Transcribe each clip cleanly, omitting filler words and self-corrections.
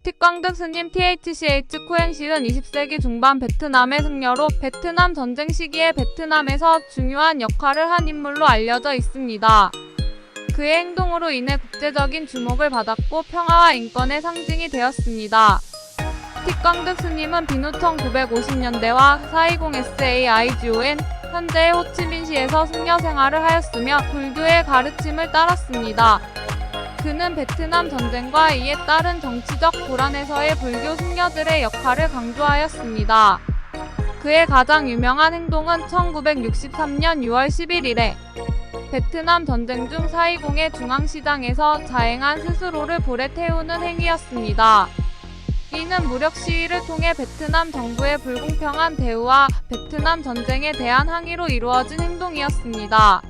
틱광득 스님 THCH 쿠엔실은 20세기 중반 베트남의 승려로 베트남 전쟁 시기에 베트남에서 중요한 역할을 한 인물로 알려져 있습니다. 그의 행동으로 인해 국제적인 주목을 받았고 평화와 인권의 상징이 되었습니다. 틱광득 스님은 빈후 1950년대와 420 SAIGON, 현재의 호치민시에서 승려 생활을 하였으며 불교의 가르침을 따랐습니다. 그는 베트남 전쟁과 이에 따른 정치적 불안에서의 불교 승려들의 역할을 강조하였습니다. 그의 가장 유명한 행동은 1963년 6월 11일에 베트남 전쟁 중 420의 중앙시장에서 자행한 스스로를 불에 태우는 행위였습니다. 이는 무력 시위를 통해 베트남 정부의 불공평한 대우와 베트남 전쟁에 대한 항의로 이루어진 행동이었습니다.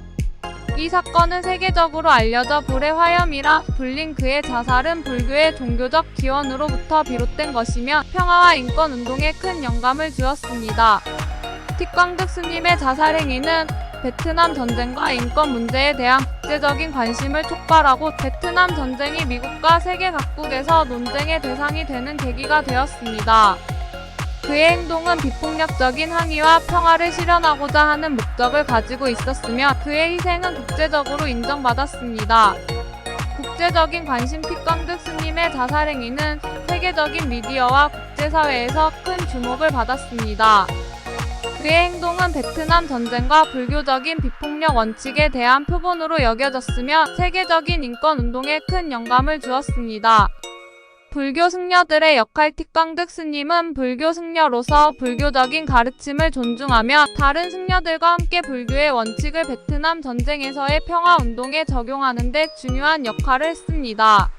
이 사건은 세계적으로 알려져 불의 화염이라 불린 그의 자살은 불교의 종교적 기원으로부터 비롯된 것이며 평화와 인권 운동에 큰 영감을 주었습니다. 틱광득 스님의 자살 행위는 베트남 전쟁과 인권 문제에 대한 국제적인 관심을 촉발하고 베트남 전쟁이 미국과 세계 각국에서 논쟁의 대상이 되는 계기가 되었습니다. 그의 행동은 비폭력적인 항의와 평화를 실현하고자 하는 목적을 가지고 있었으며 그의 희생은 국제적으로 인정받았습니다. 국제적인 관심 틱광득 스님의 자살 행위는 세계적인 미디어와 국제사회에서 큰 주목을 받았습니다. 그의 행동은 베트남 전쟁과 불교적인 비폭력 원칙에 대한 표본으로 여겨졌으며 세계적인 인권 운동에 큰 영감을 주었습니다. 불교 승려들의 역할 틱광득 스님은 불교 승려로서 불교적인 가르침을 존중하며 다른 승려들과 함께 불교의 원칙을 베트남 전쟁에서의 평화 운동에 적용하는 데 중요한 역할을 했습니다.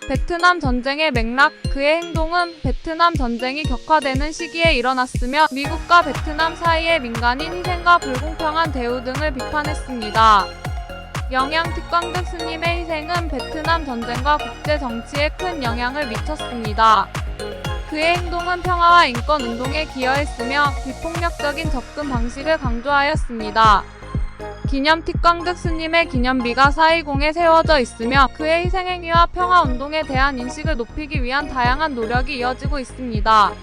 베트남 전쟁의 맥락, 그의 행동은 베트남 전쟁이 격화되는 시기에 일어났으며 미국과 베트남 사이의 민간인 희생과 불공평한 대우 등을 비판했습니다. 영향 틱광득 스님의 희생은 베트남 전쟁과 국제 정치에 큰 영향을 미쳤습니다. 그의 행동은 평화와 인권 운동에 기여했으며 비폭력적인 접근 방식을 강조하였습니다. 기념 틱광득 스님의 기념비가 420에 세워져 있으며 그의 희생행위와 평화운동에 대한 인식을 높이기 위한 다양한 노력이 이어지고 있습니다.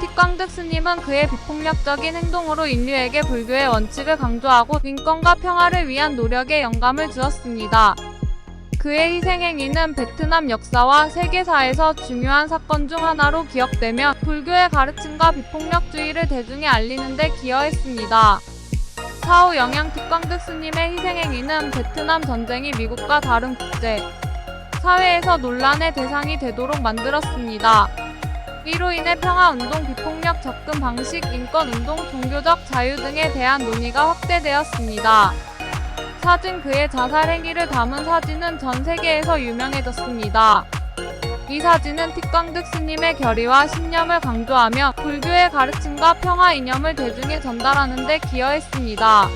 틱광득 스님은 그의 비폭력적인 행동으로 인류에게 불교의 원칙을 강조하고 인권과 평화를 위한 노력에 영감을 주었습니다. 그의 희생행위는 베트남 역사와 세계사에서 중요한 사건 중 하나로 기억되며 불교의 가르침과 비폭력주의를 대중에 알리는 데 기여했습니다. 사후 영향 틱광득 스님의 희생행위는 베트남 전쟁이 미국과 다른 국제 사회에서 논란의 대상이 되도록 만들었습니다. 이로 인해 평화운동, 비폭력 접근 방식, 인권운동, 종교적 자유 등에 대한 논의가 확대되었습니다. 사진 그의 자살 행위를 담은 사진은 전 세계에서 유명해졌습니다. 이 사진은 틱광득 스님의 결의와 신념을 강조하며 불교의 가르침과 평화 이념을 대중에 전달하는 데 기여했습니다.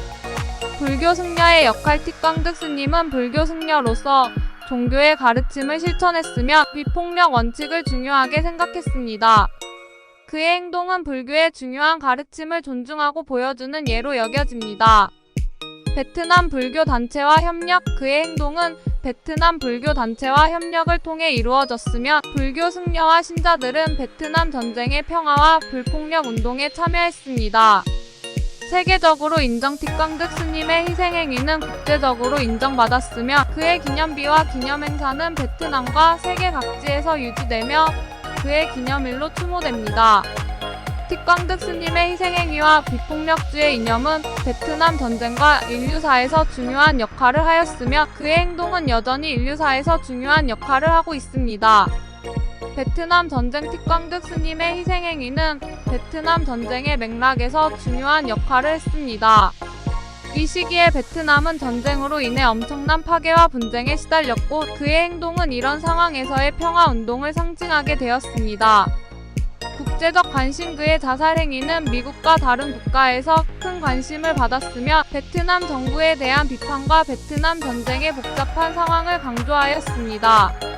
불교 승려의 역할 틱광득 스님은 불교 승려로서 종교의 가르침을 실천했으며 비폭력 원칙을 중요하게 생각했습니다. 그의 행동은 불교의 중요한 가르침을 존중하고 보여주는 예로 여겨집니다. 베트남 불교 단체와 협력, 그의 행동은 베트남 불교 단체와 협력을 통해 이루어졌으며 불교 승려와 신자들은 베트남 전쟁의 평화와 불폭력 운동에 참여했습니다. 세계적으로 인정 틱광득 스님의 희생행위는 국제적으로 인정받았으며 그의 기념비와 기념행사는 베트남과 세계 각지에서 유지되며 그의 기념일로 추모됩니다. 틱광득 스님의 희생행위와 비폭력주의 이념은 베트남 전쟁과 인류사에서 중요한 역할을 하였으며 그의 행동은 여전히 인류사에서 중요한 역할을 하고 있습니다. 베트남 전쟁 틱광득 스님의 희생행위는 베트남 전쟁의 맥락에서 중요한 역할을 했습니다. 이 시기에 베트남은 전쟁으로 인해 엄청난 파괴와 분쟁에 시달렸고 그의 행동은 이런 상황에서의 평화운동을 상징하게 되었습니다. 국제적 관심 그의 자살 행위는 미국과 다른 국가에서 큰 관심을 받았으며 베트남 정부에 대한 비판과 베트남 전쟁의 복잡한 상황을 강조하였습니다.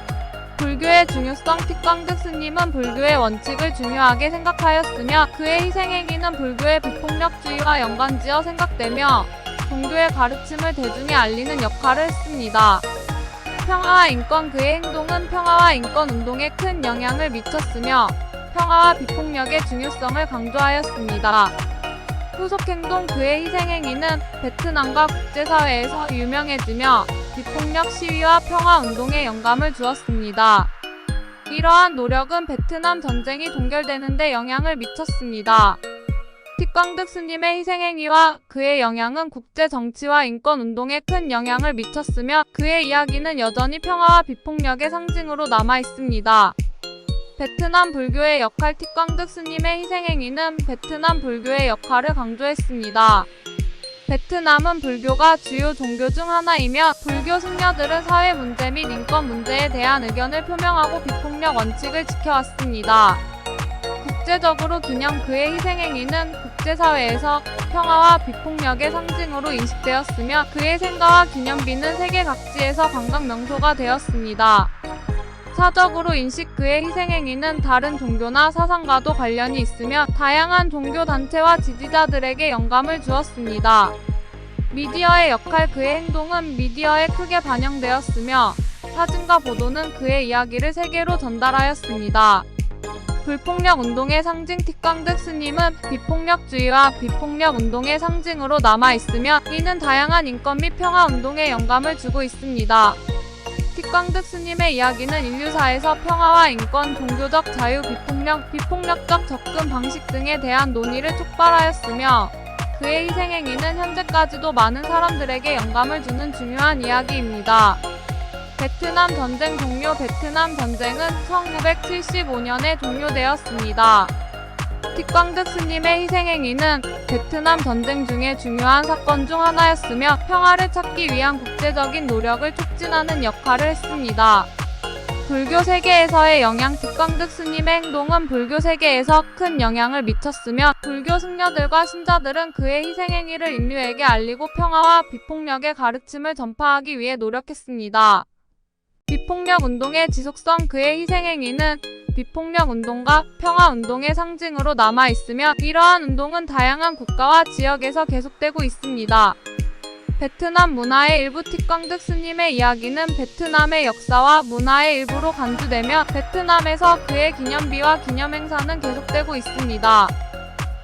불교의 중요성 틱광득 스님은 불교의 원칙을 중요하게 생각하였으며 그의 희생행위는 불교의 비폭력주의와 연관지어 생각되며 종교의 가르침을 대중에 알리는 역할을 했습니다. 평화와 인권. 그의 행동은 평화와 인권 운동에 큰 영향을 미쳤으며 평화와 비폭력의 중요성을 강조하였습니다. 후속 행동. 그의 희생행위는 베트남과 국제사회에서 유명해지며 비폭력 시위와 평화 운동에 영감을 주었습니다. 이러한 노력은 베트남 전쟁이 종결되는 데 영향을 미쳤습니다. 틱광득 스님의 희생행위와 그의 영향은 국제 정치와 인권 운동에 큰 영향을 미쳤으며 그의 이야기는 여전히 평화와 비폭력의 상징으로 남아 있습니다. 베트남 불교의 역할. 틱광득 스님의 희생행위는 베트남 불교의 역할을 강조했습니다. 베트남은 불교가 주요 종교 중 하나이며 불교 승려들은 사회 문제 및 인권 문제에 대한 의견을 표명하고 비폭력 원칙을 지켜왔습니다. 국제적으로 기념. 그의 희생행위는 국제사회에서 평화와 비폭력의 상징으로 인식되었으며 그의 생가와 기념비는 세계 각지에서 관광명소가 되었습니다. 사적으로 인식. 그의 희생행위는 다른 종교나 사상과도 관련이 있으며 다양한 종교단체와 지지자들에게 영감을 주었습니다. 미디어의 역할. 그의 행동은 미디어에 크게 반영되었으며 사진과 보도는 그의 이야기를 세계로 전달하였습니다. 불폭력 운동의 상징. 틱광득 스님은 비폭력주의와 비폭력 운동의 상징으로 남아있으며 이는 다양한 인권 및 평화 운동에 영감을 주고 있습니다. 틱광득 스님의 이야기는 인류사에서 평화와 인권, 종교적 자유, 비폭력적 접근 방식 등에 대한 논의를 촉발하였으며 그의 희생행위는 현재까지도 많은 사람들에게 영감을 주는 중요한 이야기입니다. 베트남 전쟁 종료. 베트남 전쟁은 1975년에 종료되었습니다. 틱광득 스님의 희생행위는 베트남 전쟁 중에 중요한 사건 중 하나였으며 평화를 찾기 위한 국제적인 노력을 촉진하는 역할을 했습니다. 불교 세계에서의 영향. 틱광득 스님의 행동은 불교 세계에서 큰 영향을 미쳤으며 불교 승려들과 신자들은 그의 희생행위를 인류에게 알리고 평화와 비폭력의 가르침을 전파하기 위해 노력했습니다. 비폭력 운동의 지속성. 그의 희생행위는 비폭력 운동과 평화 운동의 상징으로 남아있으며 이러한 운동은 다양한 국가와 지역에서 계속되고 있습니다. 베트남 문화의 일부. 틱광득 스님의 이야기는 베트남의 역사와 문화의 일부로 간주되며 베트남에서 그의 기념비와 기념행사는 계속되고 있습니다.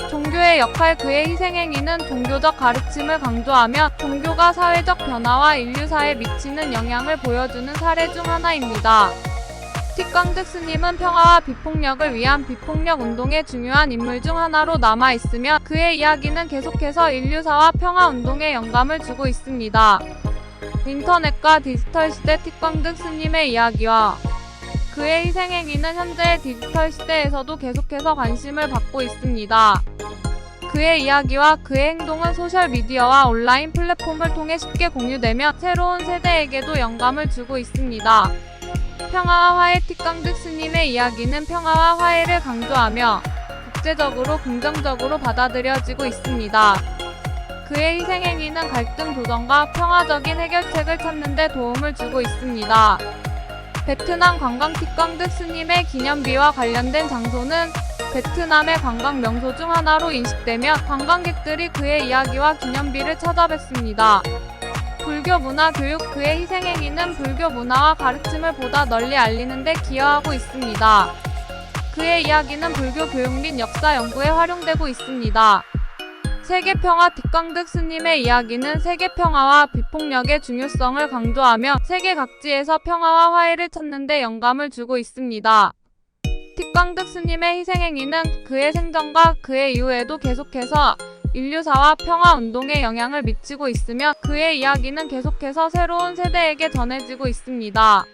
종교의 역할. 그의 희생행위는 종교적 가르침을 강조하며 종교가 사회적 변화와 인류사에 미치는 영향을 보여주는 사례 중 하나입니다. 틱광득 스님은 평화와 비폭력을 위한 비폭력 운동의 중요한 인물 중 하나로 남아있으며 그의 이야기는 계속해서 인류사와 평화 운동에 영감을 주고 있습니다. 인터넷과 디지털 시대. 틱광득 스님의 이야기와 그의 희생행위는 현재의 디지털 시대에서도 계속해서 관심을 받고 있습니다. 그의 이야기와 그의 행동은 소셜미디어와 온라인 플랫폼을 통해 쉽게 공유되며 새로운 세대에게도 영감을 주고 있습니다. 평화와 화해. 틱광득 스님의 이야기는 평화와 화해를 강조하며 국제적으로 긍정적으로 받아들여지고 있습니다. 그의 희생행위는 갈등 조정과 평화적인 해결책을 찾는 데 도움을 주고 있습니다. 베트남 관광. 틱광득 스님의 기념비와 관련된 장소는 베트남의 관광 명소 중 하나로 인식되며 관광객들이 그의 이야기와 기념비를 찾아뵙습니다. 불교 문화 교육. 그의 희생행위는 불교 문화와 가르침을 보다 널리 알리는 데 기여하고 있습니다. 그의 이야기는 불교 교육 및 역사 연구에 활용되고 있습니다. 세계평화. 틱광득 스님의 이야기는 세계평화와 비폭력의 중요성을 강조하며 세계 각지에서 평화와 화해를 찾는 데 영감을 주고 있습니다. 틱광득 스님의 희생행위는 그의 생전과 그의 이후에도 계속해서 인류사와 평화 운동에 영향을 미치고 있으며 그의 이야기는 계속해서 새로운 세대에게 전해지고 있습니다.